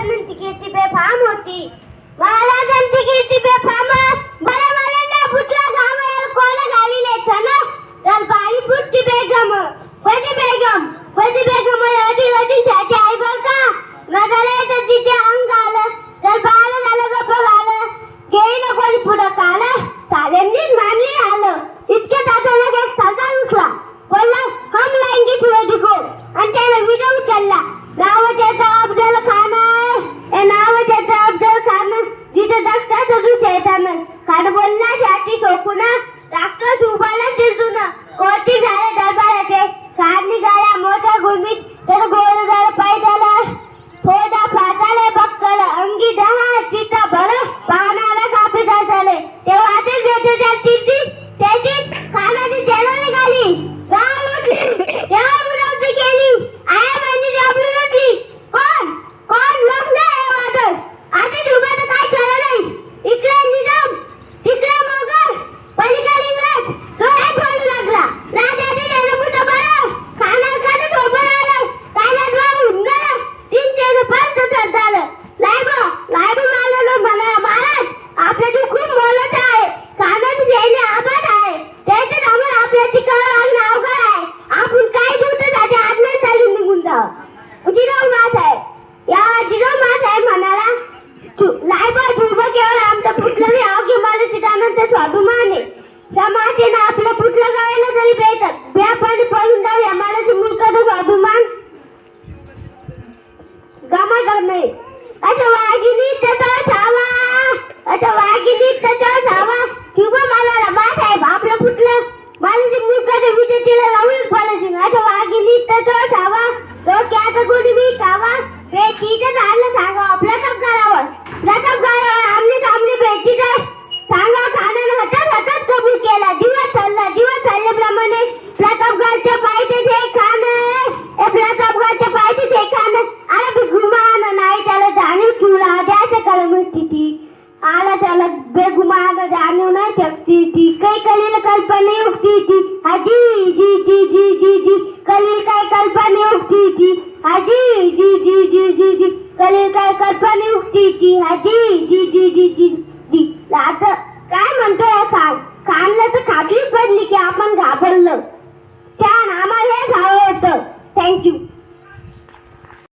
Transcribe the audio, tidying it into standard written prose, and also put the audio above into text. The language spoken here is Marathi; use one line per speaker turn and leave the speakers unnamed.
महाराजांची कीर्ती बेफाम होती. महाराजांची कीर्ती बेफाम. बरे मला पुतळा घाम यार कोण गाविले छन तर बाई पुटची बेगम कोणती बेगम याची याची छाती आई बर का गजाले तर तिचे अंग आलं तर बाळ झालं गप्प झालं घेईन कोणी पुढं कालं चालेंजीच मानली आलं इतके तासाला एक साजा उठला बोलला हम लाएंगे तुझे को आणि त्याला व्हिडिओ उचलला नावाच्या अफजल खान ए नावाच्या अफजल खान जिथे दक्षाचं दूध येताना खान बोलला छाती ठोकून डॉक्टर शुभाला चिरतून कोटी झाले दरबाराचे खान निघाला मोठ्या गुरमीत तर गोल झालं पायदाला थोडा फासाले बक्कल अंगी दहा चिता भर पाहणारा कापेदार झाले तेव्हा ते भेटे त्याची खानाची जेला निघाली गाव उठली तेव्हा उडवती केली आया म्हणजे जबली उठली कोण लोक नाही वाटत आता डुबाचं काय खरं नाही इकडे निजाम तिकडे मोगल पलीकडे इंग्रज डोळ्यात बोलू लागला राजाने त्यानं कुठं बरं खानाकडे झोपून आलं कानात वाहून गेलं तीन त्याचं पंच झालं लायबो मारलं म्हणा महाराज आपल्याची खूप मोलत आहे खानाची देणे आभार आहे त्याच्यात आम्हाला आपल्या ठिकाण आणणं अवघड आहे आपण काय दूत त्याच्या आज्ञा चालून निघून जावं जिजाऊ मात आहे या जिजाऊ मात आहे म्हणाला लायबा दुर्बा केवळ आमच्या पुतळी अवघे मला तिथानंतर स्वाभिमान आहे त्या मातेनं आपलं पुतळं गावायला तरी भेटत व्यापारी पळून जाऊ या मालाची मुलकाचं स्वाभिमान गमा करणे असं वाघिणी त्याचा छावा किंवा मला बासाहेब आपलं पुतळं मालाची मुलकाचं विजेतीला लावून पळायची असं वाघिणी त्याचा छावा तो क्याचा गुडी मी कावा बेटीचं झालं सांगा आपल्या गाळावर आमने बेटीचं सांगा खानानं हठात कबूल केला दिवस चालल्याप्रमाणे प्रतापगडच्या पायथ्याचे ते खान अरे बेगुमान नाही त्याला जाणीव ठेवला द्यायचं कलम स्थिती आला त्याला बेगुमान जाणीव नाही शकती ती काही कलील कल्पना युक्ती ती हाजी जी कलील काय कल्पना युक्ती ती हाजी जी कलील काय कल्पना युक्ती ती हाजी जी